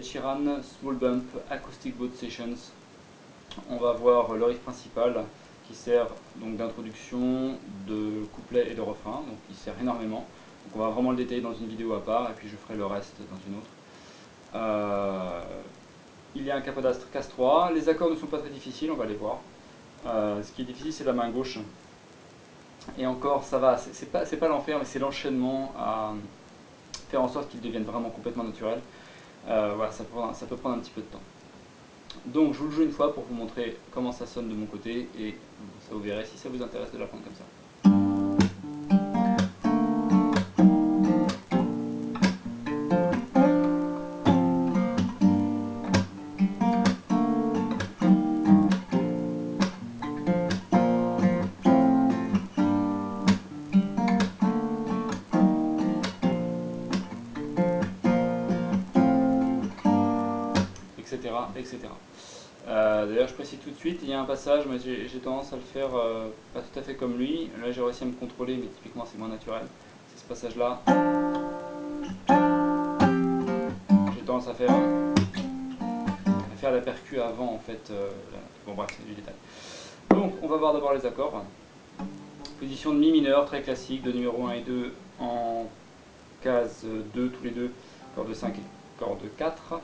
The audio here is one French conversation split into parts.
Ed Sheeran, Small Bump, Acoustic Boat Sessions. On va voir le riff principal qui sert donc d'introduction, de couplet et de refrain, donc il sert énormément. Donc on va vraiment le détailler dans une vidéo à part et puis je ferai le reste dans une autre. Il y a un capodastre casse-3, les accords ne sont pas très difficiles, on va les voir. Ce qui est difficile c'est la main gauche. Et encore ça va, c'est pas l'enfer mais c'est l'enchaînement à faire en sorte qu'ils deviennent vraiment complètement naturels. Voilà, ça peut prendre un petit peu de temps. Donc je vous le joue une fois pour vous montrer comment ça sonne de mon côté et ça vous verrez si ça vous intéresse de l'apprendre comme ça. Etc. D'ailleurs je précise tout de suite, il y a un passage, mais j'ai tendance à le faire pas tout à fait comme lui. Là j'ai réussi à me contrôler, mais typiquement c'est moins naturel. C'est ce passage là. J'ai tendance à faire la percu avant en fait. Bon bref, c'est du détail. Donc on va voir d'abord les accords. Position de mi mineur, très classique, de numéro 1 et 2 en case 2 tous les deux, corde 5 et corde 4.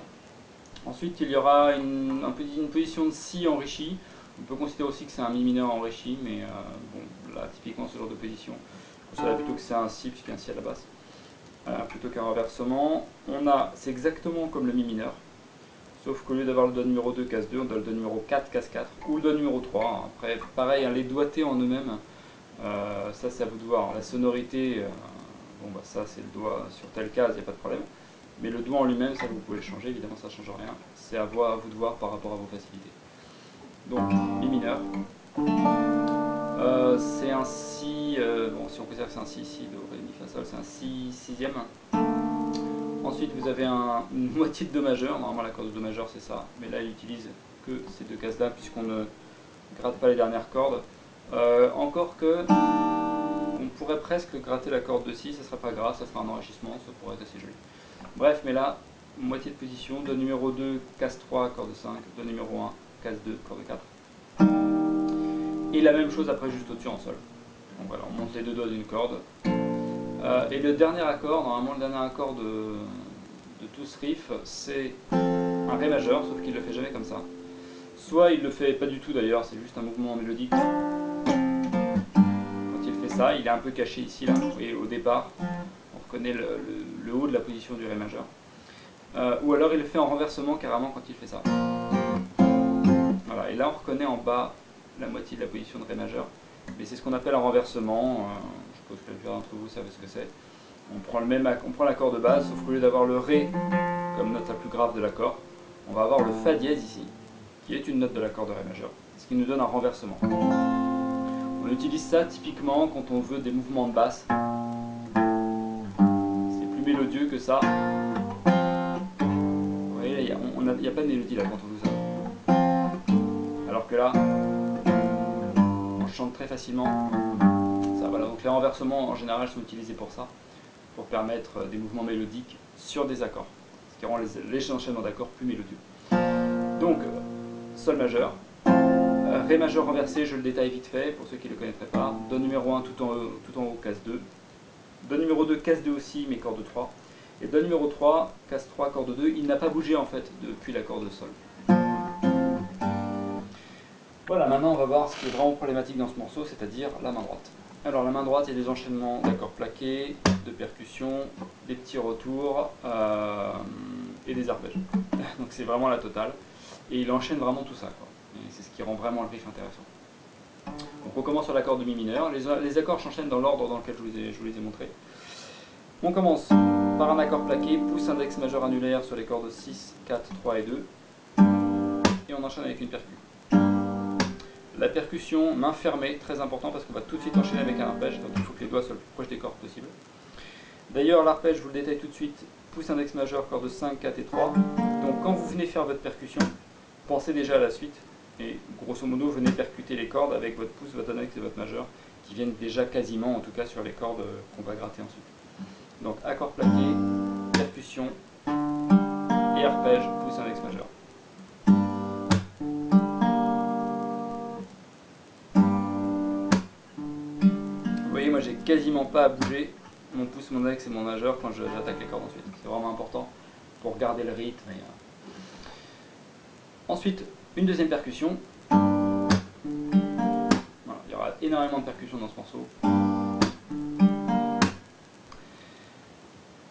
Ensuite, il y aura une position de si enrichie. On peut considérer aussi que c'est un mi mineur enrichi, mais bon, là, typiquement, ce genre de position, je considère plutôt que c'est un si, puisqu'il y a un si à la basse, plutôt qu'un renversement. C'est exactement comme le mi mineur, sauf qu'au lieu d'avoir le doigt numéro 2, case 2, on a le doigt numéro 4, case 4, ou le doigt numéro 3. Après, pareil, hein, les doigtés en eux-mêmes, ça, c'est à vous de voir. La sonorité, bon, bah, ça, c'est le doigt sur telle case, il n'y a pas de problème. Mais le doigt en lui-même, ça vous pouvez le changer, évidemment ça ne change rien. C'est à vous de voir par rapport à vos facilités. Donc, mi mineur. C'est un si, bon si on considère que c'est un si, do, ré, mi, fa, sol, c'est un si sixième. Ensuite vous avez une moitié de do majeur, normalement l'accord de do majeur c'est ça, mais là il utilise que ces deux cases là puisqu'on ne gratte pas les dernières cordes. Encore que on pourrait presque gratter la corde de si, ça serait pas grave, ça sera un enrichissement, ça pourrait être assez joli. Bref, mais là, moitié de position, do numéro 2, case 3, corde 5, do numéro 1, case 2, corde 4. Et la même chose après juste au-dessus en sol. Donc voilà, on monte les deux doigts d'une corde. Et le dernier accord, normalement le dernier accord de tout ce riff, c'est un ré majeur, sauf qu'il ne le fait jamais comme ça. Soit il le fait pas du tout d'ailleurs, c'est juste un mouvement mélodique. Quand il fait ça, il est un peu caché ici, là. Vous voyez, au départ, on reconnaît le haut de la position du ré majeur. Ou alors il le fait en renversement carrément quand il fait ça. Voilà, et là on reconnaît en bas la moitié de la position de ré majeur. Mais c'est ce qu'on appelle un renversement. Je suppose que la plupart d'entre vous savent ce que c'est. On prend l'accord de base, sauf qu'au lieu d'avoir le ré comme note la plus grave de l'accord, on va avoir le fa dièse ici, qui est une note de l'accord de ré majeur, ce qui nous donne un renversement. On utilise ça typiquement quand on veut des mouvements de basse. C'est plus mélodieux que ça. Vous voyez, il n'y a pas de mélodie là quand on joue ça. Alors que là, on chante très facilement. Ça, voilà. Donc les renversements en général sont utilisés pour ça, pour permettre des mouvements mélodiques sur des accords, ce qui rend les enchaînements d'accords plus mélodieux. Donc, sol majeur, ré majeur renversé, je le détaille vite fait pour ceux qui ne le connaîtraient pas, do numéro 1 tout en haut, case 2, do numéro 2, case 2 aussi, mais corde 3, et do numéro 3, case 3, corde 2, il n'a pas bougé en fait depuis l'accord de sol. Voilà, maintenant on va voir ce qui est vraiment problématique dans ce morceau, c'est-à-dire la main droite. Alors la main droite, il y a des enchaînements d'accords plaqués, de percussions, des petits retours et des arpèges. Donc c'est vraiment la totale. Et il enchaîne vraiment tout ça, quoi. Et c'est ce qui rend vraiment le riff intéressant. Donc on commence sur l'accord de mi mineur. Les accords s'enchaînent dans l'ordre dans lequel je vous les ai montrés. On commence par un accord plaqué, pouce index majeur annulaire sur les cordes 6, 4, 3 et 2. Et on enchaîne avec une percussion. La percussion, main fermée, très important parce qu'on va tout de suite enchaîner avec un arpège, donc il faut que les doigts soient le plus proches des cordes possible. D'ailleurs, l'arpège, je vous le détaille tout de suite, pouce index majeur, cordes 5, 4 et 3. Donc quand vous venez faire votre percussion, pensez déjà à la suite, et grosso modo, venez percuter les cordes avec votre pouce, votre index et votre majeur, qui viennent déjà quasiment, en tout cas, sur les cordes qu'on va gratter ensuite. Donc accord plaqué, percussion, et arpège, pouce index majeur. Vous voyez, moi j'ai quasiment pas à bouger mon pouce, mon index et mon majeur quand j'attaque les cordes ensuite. C'est vraiment important pour garder le rythme. Ensuite, une deuxième percussion. Voilà, il y aura énormément de percussions dans ce morceau.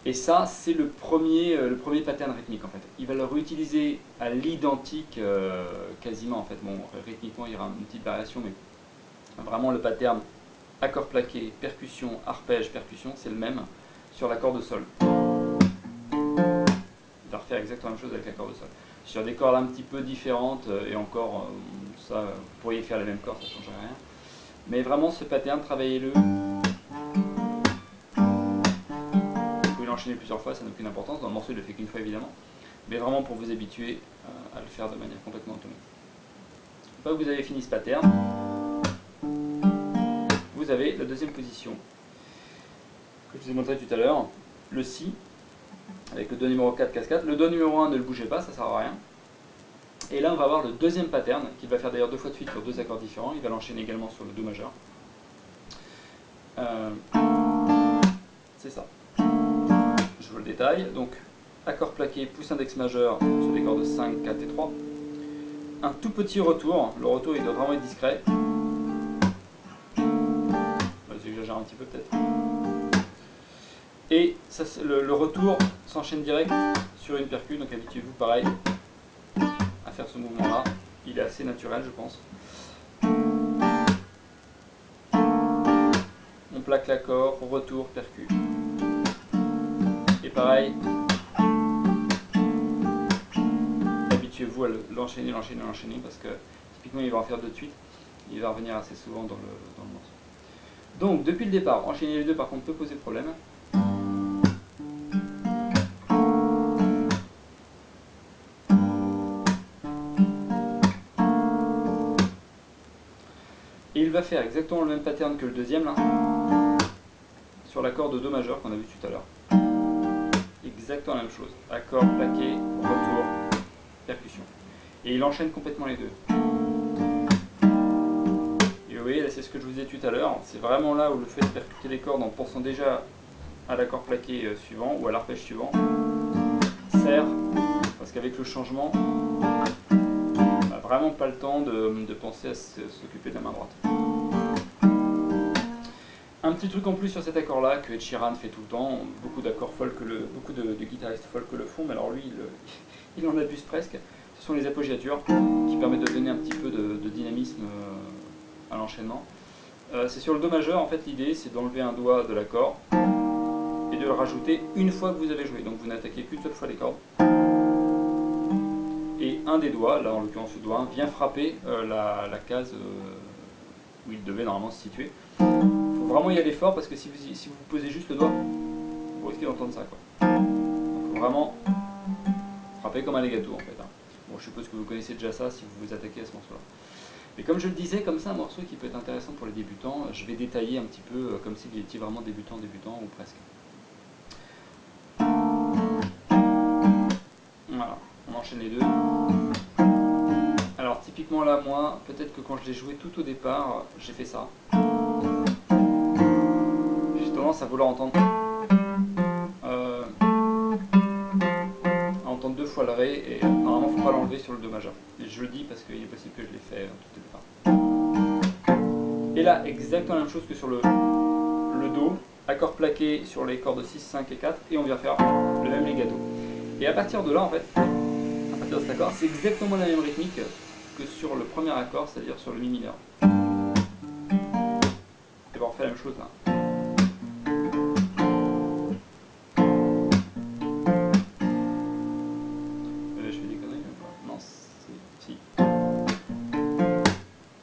Et ça, c'est le premier pattern rythmique en fait. Il va le réutiliser à l'identique quasiment en fait. Bon, rythmiquement, il y aura une petite variation, mais vraiment le pattern accord plaqué, percussion, arpège, percussion, c'est le même sur l'accord de sol. Il va refaire exactement la même chose avec l'accord de sol. Sur des cordes un petit peu différentes, et encore, ça, vous pourriez faire les mêmes cordes, ça ne changerait rien. Mais vraiment, ce pattern, travaillez-le. Enchaîner plusieurs fois, ça n'a aucune importance. Dans le morceau, il ne le fait qu'une fois évidemment, mais vraiment pour vous habituer à le faire de manière complètement autonome. Une fois que vous avez fini ce pattern, vous avez la deuxième position que je vous ai montré tout à l'heure, le Si, avec le Do numéro 4 casse-4. Le Do numéro 1, ne le bougez pas, ça ne sert à rien. Et là, on va avoir le deuxième pattern, qu'il va faire d'ailleurs 2 fois de suite sur 2 accords différents. Il va l'enchaîner également sur le Do majeur. C'est ça. Je vous le détaille. Donc, accord plaqué, pouce index majeur sur des cordes 5, 4 et 3. Un tout petit retour. Le retour, il doit vraiment être discret. J'exagère un petit peu peut-être. Et ça, le retour s'enchaîne direct sur une percu. Donc, habituez-vous pareil à faire ce mouvement-là. Il est assez naturel, je pense. On plaque l'accord, retour, percu. Et pareil, habituez-vous à l'enchaîner, parce que typiquement il va en faire 2 de suite, il va revenir assez souvent dans le morceau. Donc depuis le départ, enchaîner les deux par contre peut poser problème. Et il va faire exactement le même pattern que le deuxième là, sur l'accord de Do majeur qu'on a vu tout à l'heure. Exactement la même chose, accord, plaqué, retour, percussion. Et il enchaîne complètement les deux. Et vous voyez, là c'est ce que je vous disais tout à l'heure, c'est vraiment là où le fait de percuter les cordes en pensant déjà à l'accord plaqué suivant ou à l'arpège suivant sert, parce qu'avec le changement, on n'a vraiment pas le temps de penser à s'occuper de la main droite. Un petit truc en plus sur cet accord là que Ed Sheeran fait tout le temps, beaucoup d'accords folk, beaucoup de guitaristes folk le font, mais alors lui il en abuse presque, ce sont les appoggiatures qui permettent de donner un petit peu de dynamisme à l'enchaînement. C'est sur le Do majeur, en fait l'idée c'est d'enlever un doigt de l'accord et de le rajouter une fois que vous avez joué, donc vous n'attaquez qu'une seule fois les cordes. Et un des doigts, là en l'occurrence le doigt 1, vient frapper la case où il devait normalement se situer. Il faut vraiment y aller fort parce que si vous posez juste le doigt, vous risquez d'entendre ça, quoi. Donc il faut vraiment frapper comme un legato en fait. Bon, je suppose que vous connaissez déjà ça si vous vous attaquez à ce morceau-là. Mais comme je le disais, comme ça un morceau qui peut être intéressant pour les débutants, je vais détailler un petit peu comme si vous étiez vraiment débutant ou presque. Voilà, on enchaîne les deux. Alors typiquement là, moi, peut-être que quand je l'ai joué tout au départ, j'ai fait ça. J'ai tendance à vouloir entendre deux fois le Ré, et normalement il ne faut pas l'enlever sur le Do majeur. Et je le dis parce qu'il est possible que je l'ai fait tout au départ. Et là, exactement la même chose que sur le Do, accord plaqué sur les cordes 6, 5 et 4, et on vient faire le même legato. Et à partir de là, en fait, à partir de cet accord, c'est exactement la même rythmique que sur le premier accord, c'est-à-dire sur le Mi mineur. Et on refait la même chose là. Je fais des conneries ou pas? Non, si.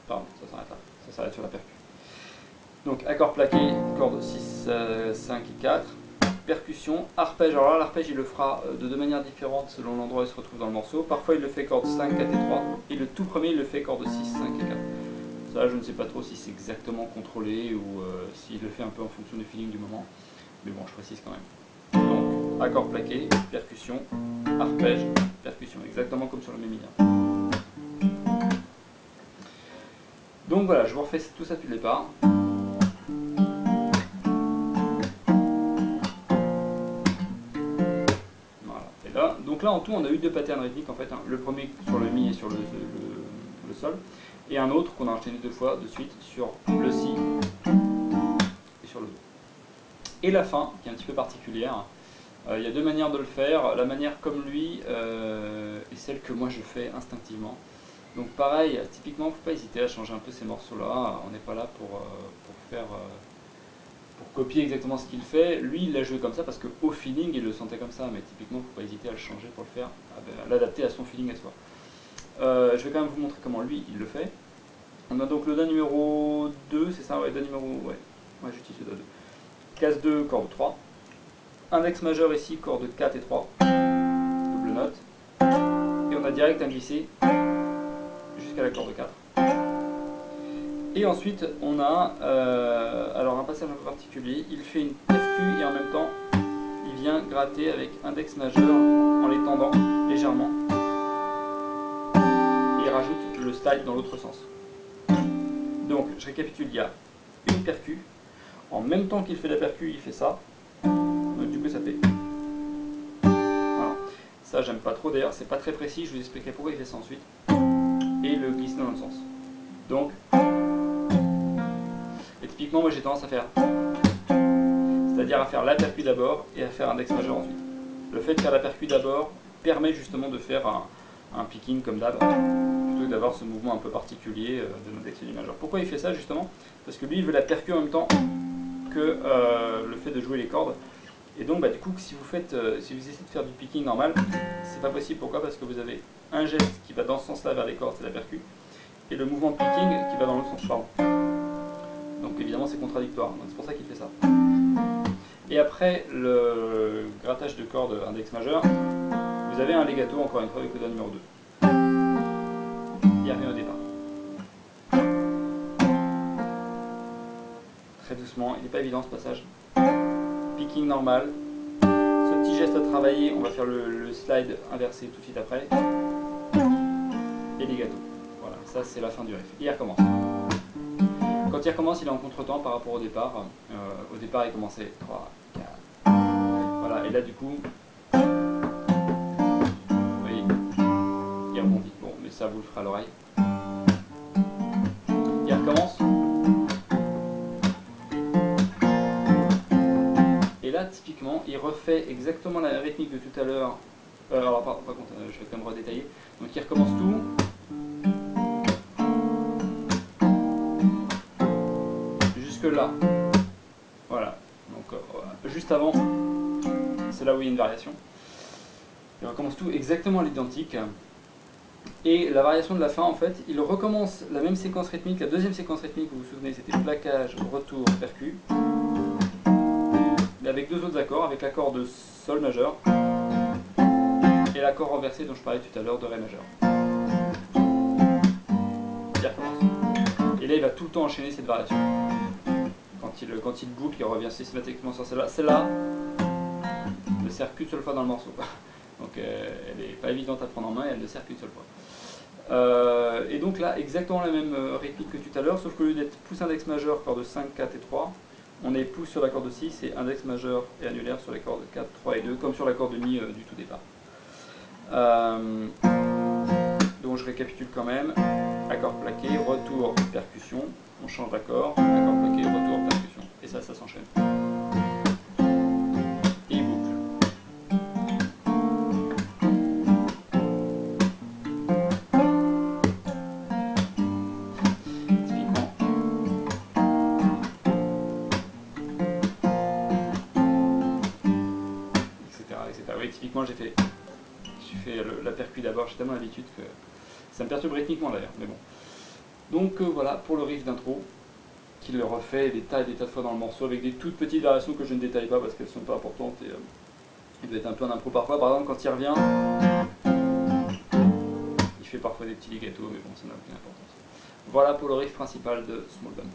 Pardon, ça s'arrête là. Ça s'arrête sur la percu. Donc accord plaqué, cordes 6, 5 et 4. Percussion, arpège. Alors là, l'arpège il le fera de 2 manières différentes selon l'endroit où il se retrouve dans le morceau. Parfois il le fait cordes 5, 4 et 3, et le tout premier il le fait cordes 6, 5 et 4. Ça je ne sais pas trop si c'est exactement contrôlé ou s'il le fait un peu en fonction du feeling du moment, mais bon je précise quand même. Donc accord plaqué, percussion, arpège, percussion, exactement comme sur le mémilien. Donc voilà, je vous refais tout ça depuis le départ. Voilà. Et là, donc là en tout on a eu deux patterns rythmiques en fait, hein. Le premier sur le mi et sur le sol, et un autre qu'on a enchaîné deux fois de suite sur le si et sur le do. Et la fin, qui est un petit peu particulière, il y a deux manières de le faire. La manière comme lui est celle que moi je fais instinctivement. Donc pareil, typiquement, il ne faut pas hésiter à changer un peu ces morceaux-là. On n'est pas là pour copier exactement ce qu'il fait. Lui, il l'a joué comme ça parce qu'au feeling, il le sentait comme ça. Mais typiquement, il ne faut pas hésiter à le changer pour le faire, à l'adapter à son feeling à soi. Je vais quand même vous montrer comment lui, il le fait. On a donc le Do numéro 2, c'est ça, ouais, Do numéro... Ouais, j'utilise le Do 2. Case 2, corde 3. Index majeur ici, corde 4 et 3. Double note. Et on a direct un glissé jusqu'à la corde 4. Et ensuite, on a alors un passage un peu particulier. Il fait une FQ et en même temps, il vient gratter avec index majeur en l'étendant légèrement. Et il rajoute le slide dans l'autre sens. Donc, je récapitule, il y a une percu. En même temps qu'il fait la percu, il fait ça. Donc, du coup, ça fait... Voilà. Ça, j'aime pas trop. D'ailleurs, c'est pas très précis. Je vous expliquerai pourquoi il fait ça ensuite. Et le glisse dans l'autre sens. Donc... Et typiquement, moi, j'ai tendance à faire... C'est-à-dire à faire la percu d'abord et à faire index majeur ensuite. Le fait de faire la percu d'abord permet justement de faire un picking comme d'hab, plutôt que d'avoir ce mouvement un peu particulier de l'index et du majeur. Pourquoi il fait ça justement? Parce que lui il veut la percu en même temps que le fait de jouer les cordes. Et donc du coup si vous essayez de faire du picking normal, c'est pas possible. Pourquoi? Parce que vous avez un geste qui va dans ce sens là vers les cordes, c'est la percu, et le mouvement de picking qui va dans l'autre sens, pardon. Donc évidemment c'est contradictoire, c'est pour ça qu'il fait ça. Et après le grattage de cordes index majeur, vous avez un legato encore une fois avec le Do numéro 2. Il n'y a rien au départ. Très doucement, il n'est pas évident ce passage. Picking normal. Ce petit geste à travailler, on va faire le slide inversé tout de suite après. Et legato. Voilà, ça c'est la fin du riff. Et il recommence. Quand il recommence, il est en contretemps par rapport au départ. Au départ, il commençait 3, 4. Voilà, et là du coup, vous voyez, il rebondit. Bon, mais ça vous le fera à l'oreille. Il recommence. Et là, typiquement, il refait exactement la rythmique de tout à l'heure. Alors, par contre, je vais quand même redétailler. Donc, il recommence tout. Jusque là. Voilà. Donc, juste avant, c'est là où il y a une variation. Il recommence tout exactement à l'identique. Et la variation de la fin, en fait, il recommence la même séquence rythmique. La deuxième séquence rythmique, vous vous souvenez, c'était plaquage, retour, percu. Mais avec deux autres accords, avec l'accord de Sol majeur et l'accord renversé dont je parlais tout à l'heure de Ré majeur. Il recommence. Et là, il va tout le temps enchaîner cette variation. Quand il boucle, il revient systématiquement sur celle-là. Celle-là ne sert qu'une seule fois dans le morceau. Donc elle n'est pas évidente à prendre en main et elle ne sert qu'une seule fois. Et donc là, exactement la même rythmique que tout à l'heure, sauf qu'au lieu d'être pouce index majeur, corde 5, 4 et 3, on est pouce sur la corde 6 et index majeur et annulaire sur les cordes 4, 3 et 2, comme sur la corde mi du tout départ. Donc je récapitule quand même. Accord plaqué, retour, percussion. On change d'accord, accord plaqué, retour, percussion. Et ça s'enchaîne. Et il boucle. Typiquement. Etc. Oui, typiquement j'ai fait la percu d'abord, j'ai tellement l'habitude que ça me perturbe rythmiquement d'ailleurs, mais bon. Donc voilà pour le riff d'intro, qu'il refait des tas et des tas de fois dans le morceau avec des toutes petites variations que je ne détaille pas parce qu'elles sont pas importantes et il doit être un peu en impro parfois. Par exemple, quand il revient, il fait parfois des petits legatos, mais bon, ça n'a aucune importance. Voilà pour le riff principal de Small Bump.